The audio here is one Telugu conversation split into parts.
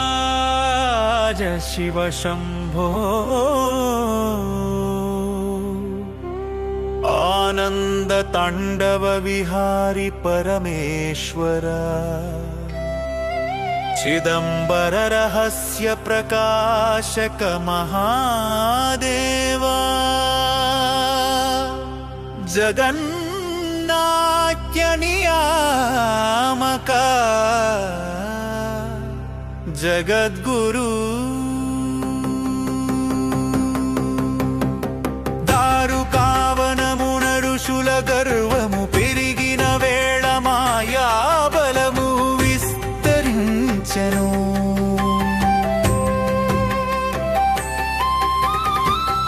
श्रीनटराज शिव शंभो आनंद तांडव विहारी परमेश्वर चिदंबर रहस्य प्रकाशक महादेवा जगन्नाट्य नियामक जगद्गुरु दारुकावनमुन ऋषुल गर्वमु पेरिगिन वेळ माया बलमु विस्तरिंచెను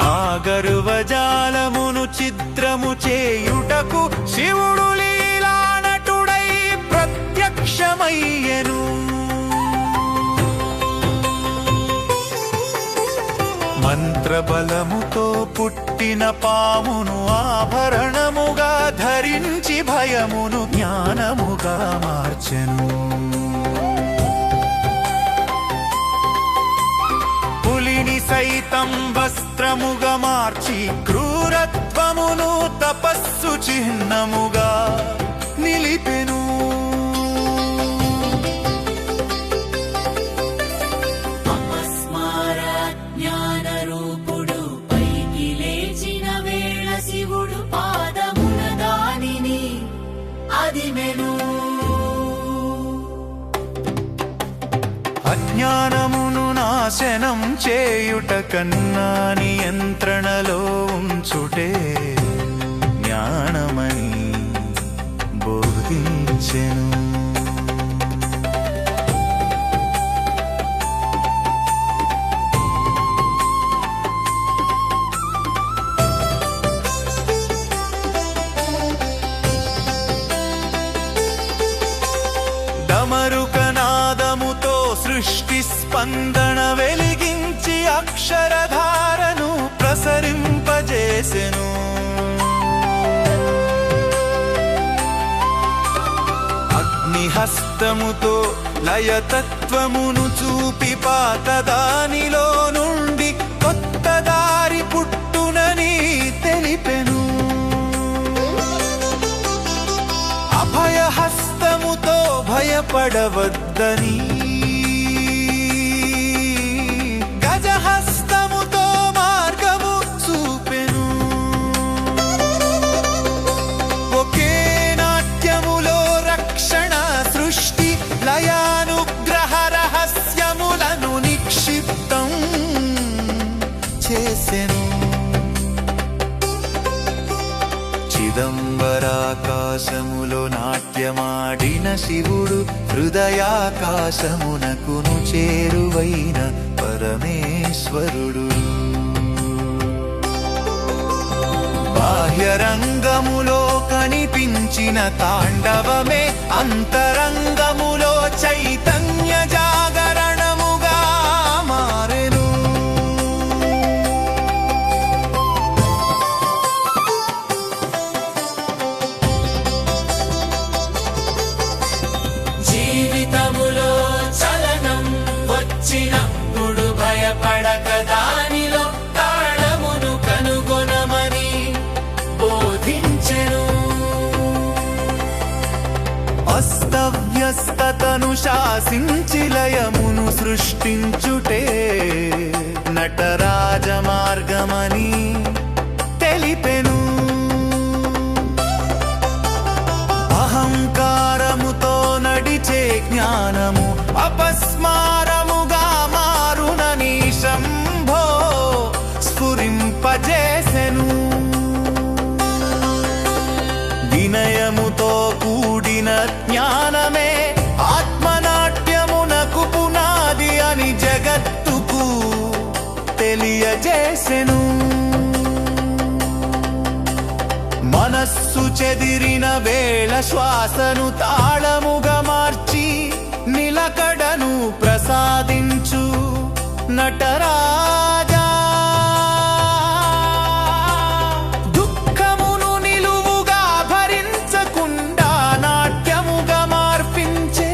ఆ గర్వజాలమును చిత్రము చేయుటకు శివుడు లీలా నటుడై ప్రత్యక్షమయ్యెను మంత్రబలముతో పుట్టిన పామును ఆభరణముగా ధరించి భయమును జ్ఞానముగా మార్చెను పులిని సైతం వస్త్రముగా మార్చి క్రూరత్వమును తపస్సు చిహ్నముగా నిలిపెను అజ్ఞానమును నాశనం చేయుట కన్నా నియంత్రణలో ఉంచుటే జ్ఞానమని బోధించెను డమరుకనాదముతో సృష్టి స్పందన వెలిగించి అక్షరధారను ప్రసరింపజేసెను అగ్నిహస్తముతో లయతత్వమును చూపి పాత దానిలో నుండి కొత్త దారి పుట్టునని తెలిపెను అభయహస్తముతో భయపడవద్దని గజహస్తముతో మార్గము చూపెను ఒకే నాట్యములో రక్షణ సృష్టి లయానుగ్రహ రహస్యములను నిక్షిప్తం చేసెను చిదంబరాకాశములో నాట్యమాడిన శివుడు హృదయాకాశమునకును చేరువైన పరమేశ్వరుడు బాహ్యరంగములో కనిపించిన తాండవమే అంతరంగములో చైతన్య జాగరణముగా మారెను జీవితములో చలనం వచ్చినప్పుడు భయపడక దానిలో తాళమును కనుగొనమని బోధించెను అస్తవ్యస్తతను శాసించి లయమును సృష్టించుటే నటరాజ మార్గమని తెలిపెను అహంకారముతో నడిచే జ్ఞానము అపస్మారముగా మారునని శంభో స్ఫురింపజేసెను వినయముతో కూడిన జ్ఞానమే ఆత్మనాట్యమునకు పునాది అని జగత్తుకు తెలియజేసెను మనస్సు చెదిరిన వేళ శ్వాసను తాళముగా మార్చి నిలకడను ప్రసాదించు నటరాజా దుఃఖమును నిలువుగా భరించకుండా నాట్యముగా మార్పించే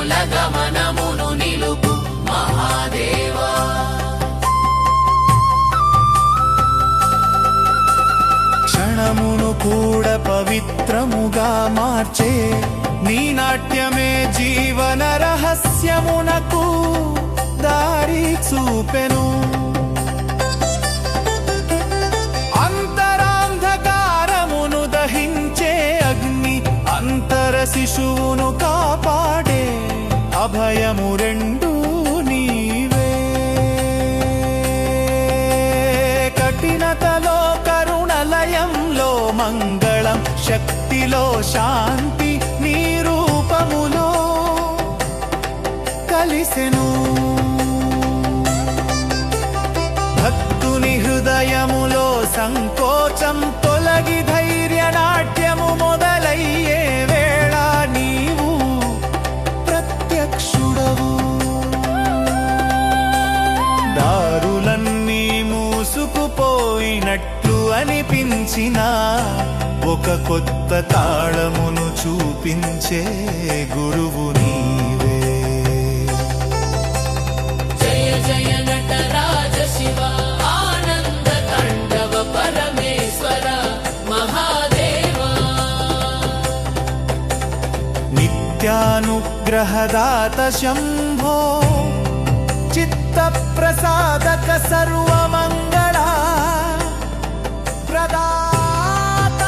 మూల గమనమును నిలుపు మహాదేవా. క్షణమును కూడా పవిత్రముగా మార్చే నీ నాట్యమే జీవన రహస్యమునకు దారి చూపెను. అంతరాంధకారమును దహించే అగ్ని, అంతర శిశువును కాపాడే అభయము రెండు నీవే. కఠినతలో కరుణలయంలో మంగళం, శక్తిలో శాంతి నీ రూపములో కలిసెను. భక్తుని హృదయములో సంకోచం తొలగి ధైర్య నాట్యము మొదలయ్యే వేళ నీవు ప్రత్యక్షుడవు. దారులన్నీ మూసుకుపోయినట్లు అనిపించిన ఒక కొత్త తాళమును చూపించే గురువు నీవే. జయ జయ నటరాజ శివ ఆనంద తాండవ పరమేశ్వర మహాదేవా. నిత్యానుగ్రహదాత శంభో, చిత్త ప్రసాదక సర్వమంగళ ప్రదాత.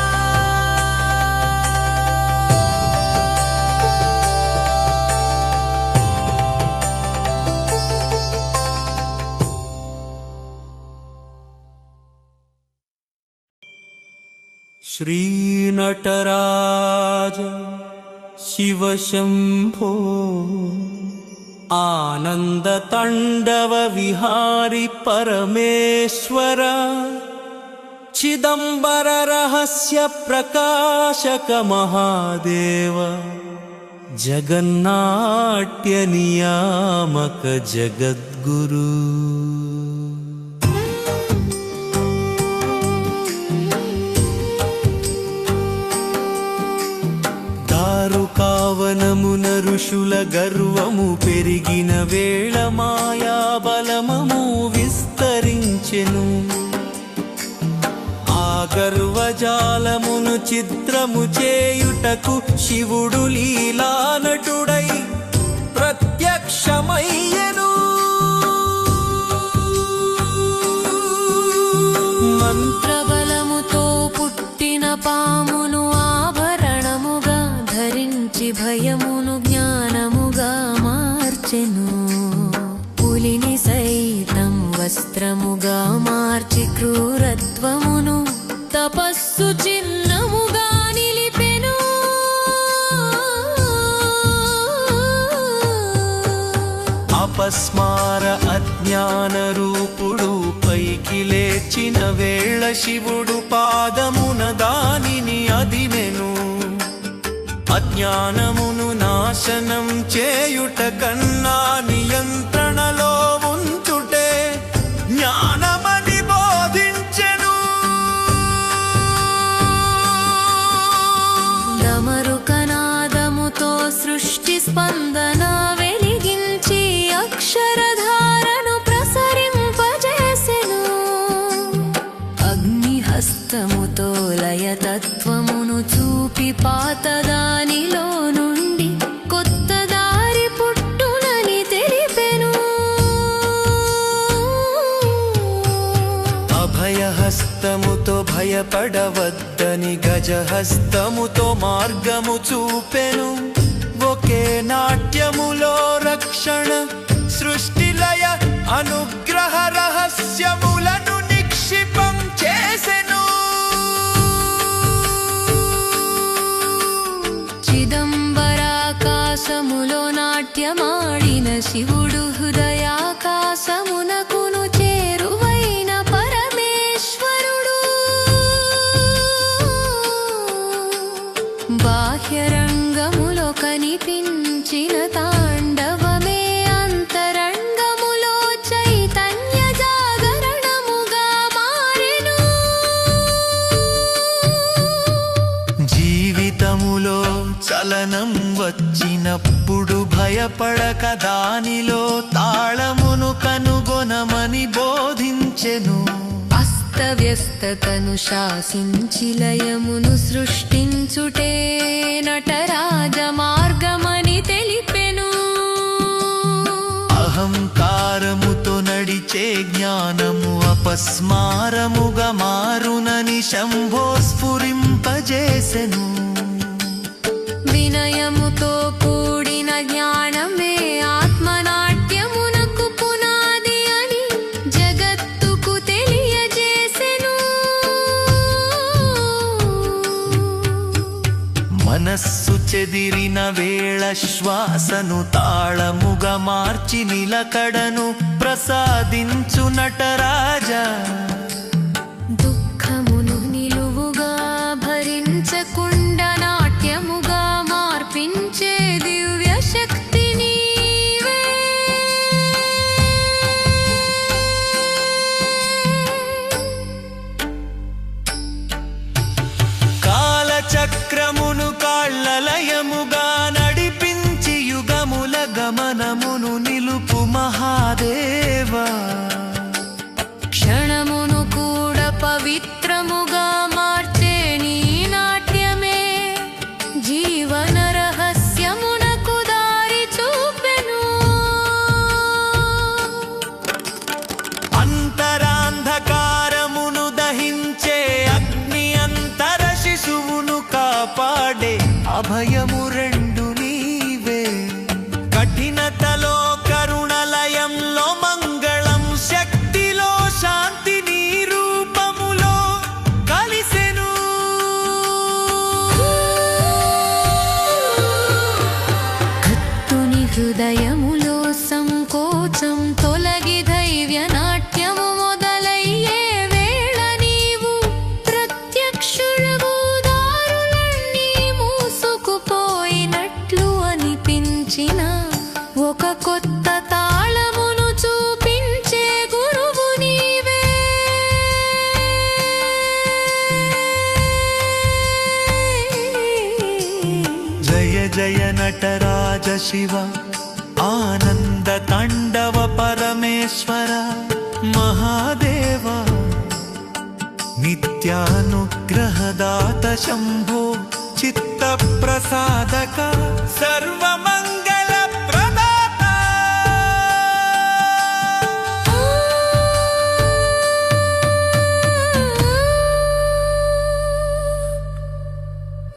श्रीनटराज शिवशम्भो आनन्दताण्डव विहारि परमेश्वर चिदम्बर रहस्य प्रकाशक महादेव जगन्नाट्य नियामक जगद्गुरु. కావనమున ఋషుల గర్వము పెరిగిన వేళ మాయా బలమము విస్తరించెను. ఆ గర్వజాలమును చిత్రము చేయుటకు శివుడు లీలానటుడై ప్రత్యక్షమయ్యెను. మంత్రబలముతో పుట్టిన పామును ఆభరణముగా ధరించి భయమును జ్ఞానముగా మార్చెను. పులిని సైతం వస్త్రముగా మార్చి క్రూరత్వమును తపస్సు చిహ్నముగా నిలిపెను. అపస్మార అజ్ఞాన రూపుడు పైకి లేచిన వేళ శివుడు పాదమున దానిని అదినెను. అజ్ఞానమును నాశనం చేయుట కన్నా నియంత్రణలో ఉంచుటే జ్ఞానమని బోధించెను. డమరుకనాదముతో సృష్టి స్పందన వెలిగించి అక్షరధారను ప్రసరింపజేసెను. అగ్నిహస్తముతో లయతత్వమును చూపి పాతదానిలో నుండి కొత్త దారి పుట్టునని తెలిపెను. అభయహస్తముతో భయపడవద్దని గజహస్తముతో మార్గము చూపెను. ఒకే నాట్యములో రక్షణ, సృష్టిలయ అనుగ్రహ రహస్యములను నిక్షిపం చేసెను. చిదంబరాకాశములో నాట్యమాడిన శివుడు హృదయాకాశమునకును చేరువైన పరమేశ్వరుడు. బాహ్యరంగములో కనిపించిన తాండవమే అంతరంగములో చైతన్య జాగరణముగా మారెను. జీవితములో చలన క్షణం వచ్చినప్పుడు భయపడక దానిలో తాళమును కనుగొనమని బోధించెను. అస్తవ్యస్తతను శాసించి లయమును సృష్టించుటే నటరాజ మార్గమని తెలిపెను. అహంకారముతో నడిచే జ్ఞానము అపస్మారముగా మారునని శంభో స్ఫురింపజేసెను. వినయముతో కూడిన జ్ఞానమే ఆత్మనాట్యమునకు పునాది అని జగత్తుకు తెలియజేసెను. మనస్సు చెదిరిన వేళ శ్వాసను తాళముగా మార్చి నిలకడను ప్రసాదించు నటరాజా. దుఃఖమును నిలువుగా భరించకుండా నాట్యముగా మార్పించే దివ్య శక్తి నీవే. కాలచక్రమును కాళ్ళలయముగా నడిపించి యుగముల గమనమును నిలుపు మహాదేవా. క్షణమును కూడా పవిత్రముగా మార్చే నీ నాట్యమే జీవన రహస్యమునకు దారి చూపెను. అంతరాంధకారమును దహించే అగ్ని అంతర శిశువును కాపాడే అభయము రెండు నీవే. కఠినతలో కరుణలయంలో మంగళం, శక్తిలో శాంతి నీ రూపములో కలిసెను. భక్తుని హృదయములో సంకోచం తొలగి దైవ్య నాట్యము మొదలయ్యే వేళ నీవు ప్రత్యక్షుడవు. దారులన్నీ మూసుకుపోయినట్లు అనిపించిన ఒక కొత్త తాళమును చూపించే గురువు నీవే. జయ జయ నటరాజ శివ, ఆనంద తాండవ పరమేశ్వర మహాదేవ. నిత్యానుగ్రహదాత శంభో చిత్త ప్రసాదక సర్వ